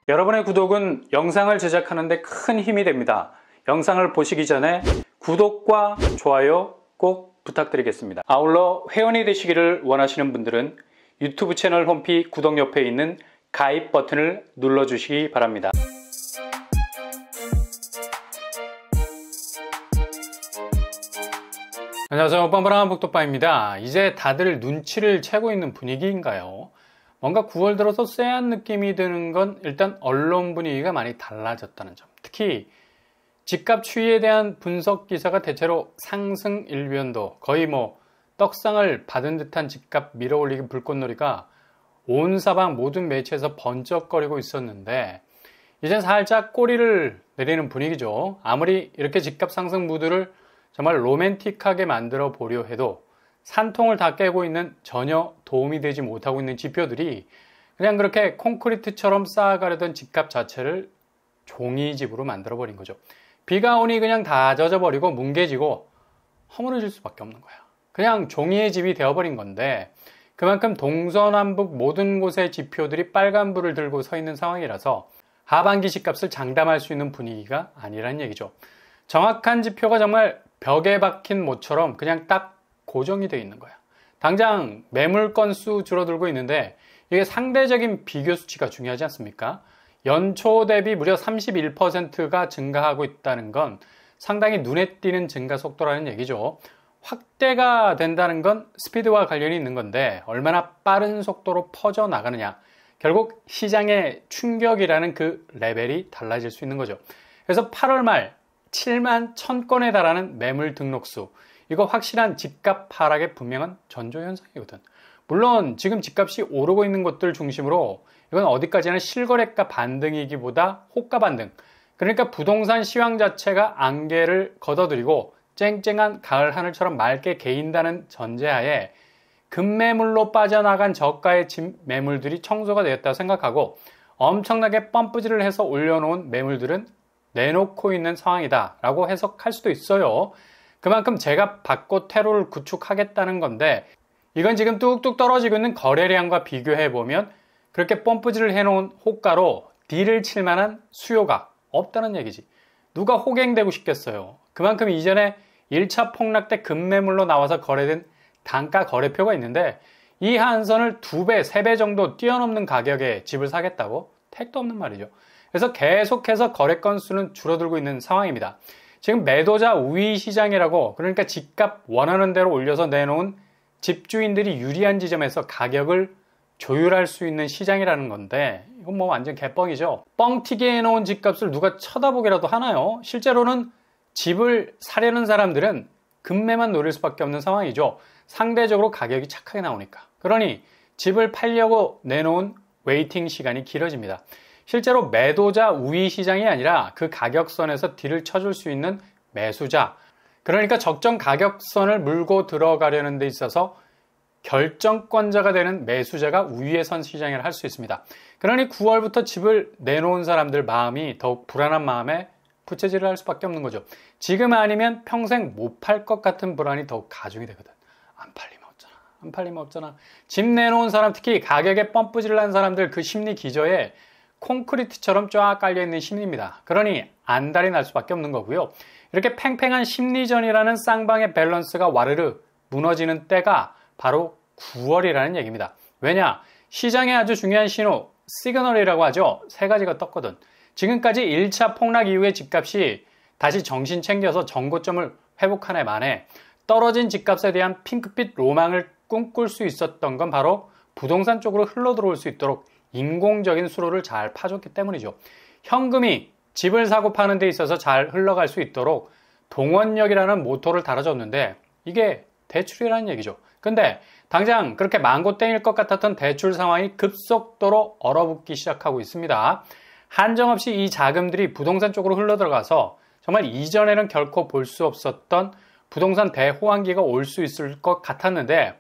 여러분의 구독은 영상을 제작하는 데 큰 힘이 됩니다. 영상을 보시기 전에 구독과 좋아요 꼭 부탁드리겠습니다. 아울러 회원이 되시기를 원하시는 분들은 유튜브 채널 홈피 구독 옆에 있는 가입 버튼을 눌러주시기 바랍니다. 안녕하세요. 뻔뻔한 복덕바입니다. 이제 다들 눈치를 채고 있는 분위기인가요? 뭔가 9월 들어서 쎄한 느낌이 드는 건 일단 언론 분위기가 많이 달라졌다는 점. 특히 집값 추이에 대한 분석 기사가 대체로 상승 일변도, 거의 떡상을 받은 듯한 집값 밀어올리기 불꽃놀이가 온 사방 모든 매체에서 번쩍거리고 있었는데 이젠 살짝 꼬리를 내리는 분위기죠. 아무리 이렇게 집값 상승 무드를 정말 로맨틱하게 만들어 보려 해도 산통을 다 깨고 있는, 전혀 도움이 되지 못하고 있는 지표들이 그냥 그렇게 콘크리트처럼 쌓아가려던 집값 자체를 종이집으로 만들어버린 거죠. 비가 오니 그냥 다 젖어버리고 뭉개지고 허물어질 수밖에 없는 거야. 그냥 종이의 집이 되어버린 건데 그만큼 동서남북 모든 곳의 지표들이 빨간불을 들고 서 있는 상황이라서 하반기 집값을 장담할 수 있는 분위기가 아니란 얘기죠. 정확한 지표가 정말 벽에 박힌 못처럼 그냥 딱 고정이 되어 있는 거야. 당장 매물 건수 줄어들고 있는데 이게 상대적인 비교 수치가 중요하지 않습니까? 연초 대비 무려 31%가 증가하고 있다는 건 상당히 눈에 띄는 증가 속도라는 얘기죠. 확대가 된다는 건 스피드와 관련이 있는 건데 얼마나 빠른 속도로 퍼져나가느냐, 결국 시장의 충격이라는 그 레벨이 달라질 수 있는 거죠. 그래서 8월 말 7만 1000건에 달하는 매물 등록수, 이거 확실한 집값 하락의 분명한 전조현상이거든. 물론 지금 집값이 오르고 있는 곳들 중심으로 이건 어디까지나 실거래가 반등이기보다 호가 반등, 그러니까 부동산 시황 자체가 안개를 걷어들이고 쨍쨍한 가을 하늘처럼 맑게 개인다는 전제하에 급매물로 빠져나간 저가의 집 매물들이 청소가 되었다고 생각하고 엄청나게 펌프질을 해서 올려놓은 매물들은 내놓고 있는 상황이다 라고 해석할 수도 있어요. 그만큼 제가 받고 테러를 구축하겠다는 건데 이건 지금 뚝뚝 떨어지고 있는 거래량과 비교해보면 그렇게 펌프질을 해놓은 호가로 딜을 칠 만한 수요가 없다는 얘기지. 누가 호갱되고 싶겠어요. 그만큼 이전에 1차 폭락 때 급매물로 나와서 거래된 단가 거래표가 있는데 이 한선을 2배, 3배 정도 뛰어넘는 가격에 집을 사겠다고? 택도 없는 말이죠. 그래서 계속해서 거래 건수는 줄어들고 있는 상황입니다. 지금 매도자 우위 시장이라고, 그러니까 집값 원하는 대로 올려서 내놓은 집주인들이 유리한 지점에서 가격을 조율할 수 있는 시장이라는 건데 이건 완전 개뻥이죠. 뻥튀기 해놓은 집값을 누가 쳐다보기라도 하나요? 실제로는 집을 사려는 사람들은 급매만 노릴 수밖에 없는 상황이죠. 상대적으로 가격이 착하게 나오니까. 그러니 집을 팔려고 내놓은 웨이팅 시간이 길어집니다. 실제로 매도자 우위 시장이 아니라 그 가격선에서 딜을 쳐줄 수 있는 매수자, 그러니까 적정 가격선을 물고 들어가려는 데 있어서 결정권자가 되는 매수자가 우위에 선 시장을 할 수 있습니다. 그러니 9월부터 집을 내놓은 사람들 마음이 더욱 불안한 마음에 부채질을 할 수밖에 없는 거죠. 지금 아니면 평생 못 팔 것 같은 불안이 더욱 가중이 되거든. 안 팔리면 없잖아. 집 내놓은 사람, 특히 가격에 펌프질을 한 사람들 그 심리 기저에 콘크리트처럼 쫙 깔려있는 심리입니다. 그러니 안달이 날 수밖에 없는 거고요. 이렇게 팽팽한 심리전이라는 쌍방의 밸런스가 와르르 무너지는 때가 바로 9월이라는 얘기입니다. 왜냐? 시장의 아주 중요한 신호, 시그널이라고 하죠. 3가지가 떴거든. 지금까지 1차 폭락 이후에 집값이 다시 정신 챙겨서 정고점을 회복한 해 만에 떨어진 집값에 대한 핑크빛 로망을 꿈꿀 수 있었던 건 바로 부동산 쪽으로 흘러들어올 수 있도록 인공적인 수로를 잘 파줬기 때문이죠. 현금이 집을 사고 파는 데 있어서 잘 흘러갈 수 있도록 동원력이라는 모토를 달아줬는데 이게 대출이라는 얘기죠. 근데 당장 그렇게 망고땡일 것 같았던 대출 상황이 급속도로 얼어붙기 시작하고 있습니다. 한정없이 이 자금들이 부동산 쪽으로 흘러들어가서 정말 이전에는 결코 볼 수 없었던 부동산 대호황기가 올 수 있을 것 같았는데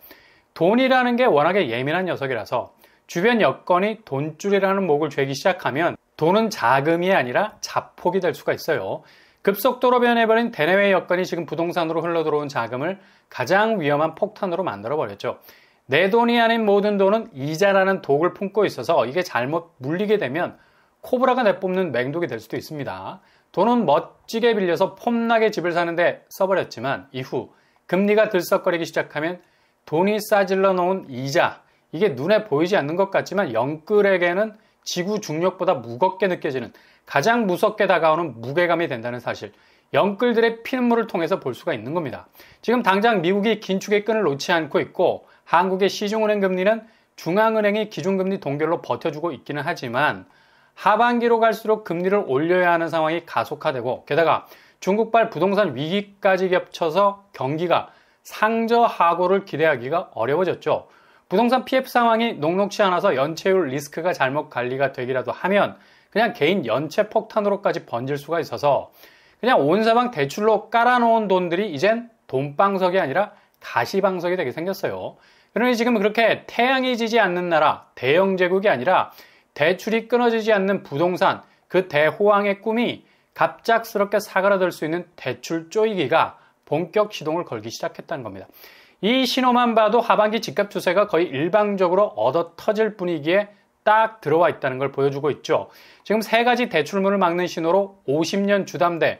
돈이라는 게 워낙에 예민한 녀석이라서 주변 여건이 돈줄이라는 목을 죄기 시작하면 돈은 자금이 아니라 자폭이 될 수가 있어요. 급속도로 변해버린 대내외 여건이 지금 부동산으로 흘러들어온 자금을 가장 위험한 폭탄으로 만들어버렸죠. 내 돈이 아닌 모든 돈은 이자라는 독을 품고 있어서 이게 잘못 물리게 되면 코브라가 내뿜는 맹독이 될 수도 있습니다. 돈은 멋지게 빌려서 폼나게 집을 사는데 써버렸지만 이후 금리가 들썩거리기 시작하면 돈이 싸질러 놓은 이자, 이게 눈에 보이지 않는 것 같지만 영끌에게는 지구 중력보다 무겁게 느껴지는, 가장 무섭게 다가오는 무게감이 된다는 사실, 영끌들의 피눈물을 통해서 볼 수가 있는 겁니다. 지금 당장 미국이 긴축의 끈을 놓지 않고 있고 한국의 시중은행 금리는 중앙은행이 기준금리 동결로 버텨주고 있기는 하지만 하반기로 갈수록 금리를 올려야 하는 상황이 가속화되고, 게다가 중국발 부동산 위기까지 겹쳐서 경기가 상저하고를 기대하기가 어려워졌죠. 부동산 PF 상황이 녹록치 않아서 연체율 리스크가 잘못 관리가 되기라도 하면 그냥 개인 연체 폭탄으로까지 번질 수가 있어서 그냥 온 사방 대출로 깔아놓은 돈들이 이젠 돈방석이 아니라 가시방석이 되게 생겼어요. 그러니 지금 그렇게 태양이 지지 않는 나라, 대영 제국이 아니라 대출이 끊어지지 않는 부동산, 그 대호황의 꿈이 갑작스럽게 사그라들 수 있는 대출 쪼이기가 본격 시동을 걸기 시작했다는 겁니다. 이 신호만 봐도 하반기 집값 추세가 거의 일방적으로 얻어 터질 분위기에 딱 들어와 있다는 걸 보여주고 있죠. 지금 세 가지 대출문을 막는 신호로 50년 주담대,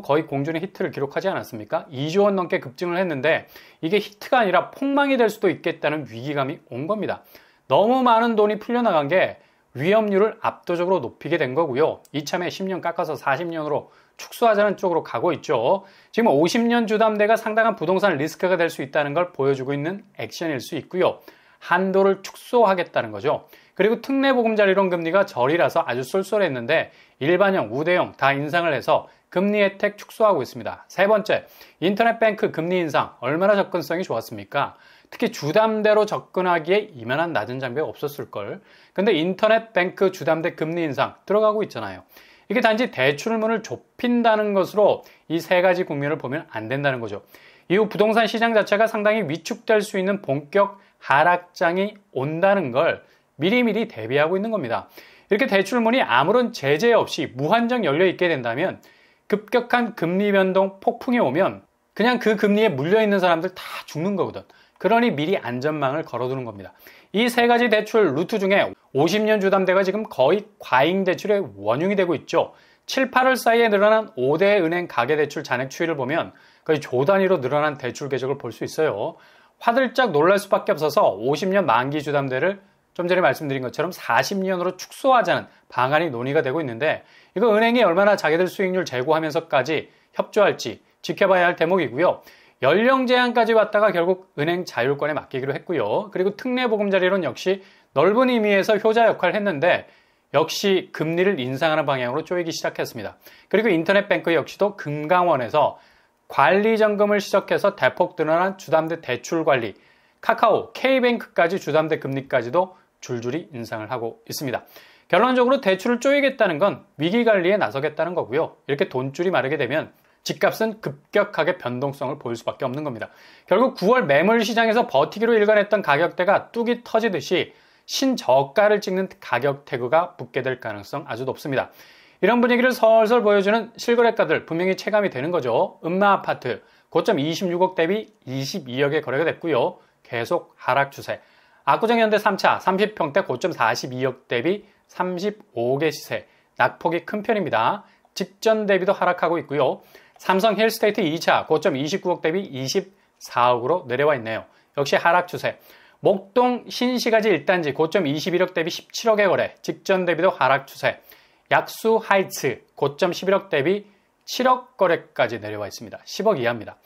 거의 공존의 히트를 기록하지 않았습니까? 2조 원 넘게 급증을 했는데 이게 히트가 아니라 폭망이 될 수도 있겠다는 위기감이 온 겁니다. 너무 많은 돈이 풀려나간 게 위험률을 압도적으로 높이게 된 거고요. 이참에 10년 깎아서 40년으로 축소하자는 쪽으로 가고 있죠. 지금 50년 주담대가 상당한 부동산 리스크가 될 수 있다는 걸 보여주고 있는 액션일 수 있고요. 한도를 축소하겠다는 거죠. 그리고 특례보금자리론 금리가 절이라서 아주 쏠쏠했는데 일반형, 우대형 다 인상을 해서 금리 혜택 축소하고 있습니다. 세 번째, 인터넷 뱅크 금리 인상 얼마나 접근성이 좋았습니까? 특히 주담대로 접근하기에 이만한 낮은 장벽이 없었을걸. 근데 인터넷 뱅크 주담대 금리 인상 들어가고 있잖아요. 이게 단지 대출문을 좁힌다는 것으로 이 세 가지 국면을 보면 안 된다는 거죠. 이후 부동산 시장 자체가 상당히 위축될 수 있는 본격 하락장이 온다는 걸 미리미리 대비하고 있는 겁니다. 이렇게 대출문이 아무런 제재 없이 무한정 열려 있게 된다면 급격한 금리 변동 폭풍이 오면 그냥 그 금리에 물려있는 사람들 다 죽는 거거든. 그러니 미리 안전망을 걸어두는 겁니다. 이 세 가지 대출 루트 중에 50년 주담대가 지금 거의 과잉 대출의 원흉이 되고 있죠. 7, 8월 사이에 늘어난 5대 은행 가계대출 잔액 추이를 보면 거의 조 단위로 늘어난 대출 궤적을 볼 수 있어요. 화들짝 놀랄 수밖에 없어서 50년 만기 주담대를 좀 전에 말씀드린 것처럼 40년으로 축소하자는 방안이 논의가 되고 있는데 이거 은행이 얼마나 자기들 수익률 제고하면서까지 협조할지 지켜봐야 할 대목이고요. 연령 제한까지 왔다가 결국 은행 자율권에 맡기기로 했고요. 그리고 특례보금자리론 역시 넓은 의미에서 효자 역할을 했는데 역시 금리를 인상하는 방향으로 쪼이기 시작했습니다. 그리고 인터넷 뱅크 역시도 금강원에서 관리점검을 시작해서 대폭 늘어난 주담대 대출 관리, 카카오, K뱅크까지 주담대 금리까지도 줄줄이 인상을 하고 있습니다. 결론적으로 대출을 쪼이겠다는 건 위기관리에 나서겠다는 거고요. 이렇게 돈줄이 마르게 되면 집값은 급격하게 변동성을 보일 수밖에 없는 겁니다. 결국 9월 매물 시장에서 버티기로 일관했던 가격대가 뚝이 터지듯이 신저가를 찍는 가격 태그가 붙게 될 가능성 아주 높습니다. 이런 분위기를 설설 보여주는 실거래가들 분명히 체감이 되는 거죠. 음마아파트 고점 26억 대비 22억에 거래가 됐고요. 계속 하락 추세. 압구정 현대 3차 30평대 고점 42억 대비 35억의 시세. 낙폭이 큰 편입니다. 직전 대비도 하락하고 있고요. 삼성 힐스테이트 2차 고점 29억 대비 24억으로 내려와 있네요. 역시 하락 추세. 목동 신시가지 1단지 고점 21억 대비 17억의 거래. 직전 대비도 하락 추세. 약수 하이츠 고점 11억 대비 7억 거래까지 내려와 있습니다. 10억 이하입니다.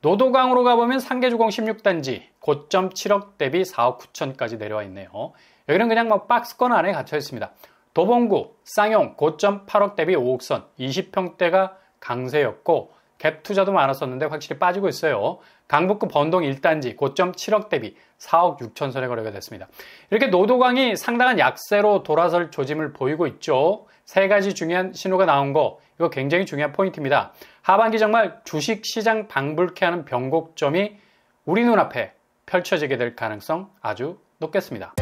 노도강으로 가보면 상계주공 16단지 고점 7억 대비 4억 9천까지 내려와 있네요. 여기는 그냥 박스권 안에 갇혀 있습니다. 도봉구 쌍용 고점 8억 대비 5억 선 20평대가 강세였고 갭 투자도 많았었는데 확실히 빠지고 있어요. 강북구 번동 1단지 고점 7억 대비 4억 6천 선에 거래가 됐습니다. 이렇게 노도강이 상당한 약세로 돌아설 조짐을 보이고 있죠. 세 가지 중요한 신호가 나온 거 이거 굉장히 중요한 포인트입니다. 하반기 정말 주식시장 방불케 하는 변곡점이 우리 눈앞에 펼쳐지게 될 가능성 아주 높겠습니다.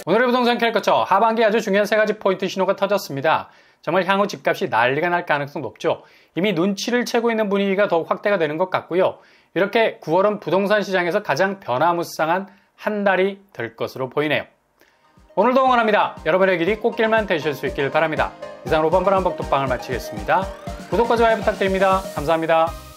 오늘의 부동산 캐릭터처 하반기 아주 중요한 세 가지 포인트 신호가 터졌습니다. 정말 향후 집값이 난리가 날 가능성 높죠. 이미 눈치를 채고 있는 분위기가 더욱 확대가 되는 것 같고요. 이렇게 9월은 부동산 시장에서 가장 변화무쌍한 한 달이 될 것으로 보이네요. 오늘도 응원합니다. 여러분의 길이 꽃길만 되실 수 있길 바랍니다. 이상으로 뻔뻔한 복덕방을 마치겠습니다. 구독과 좋아요 부탁드립니다. 감사합니다.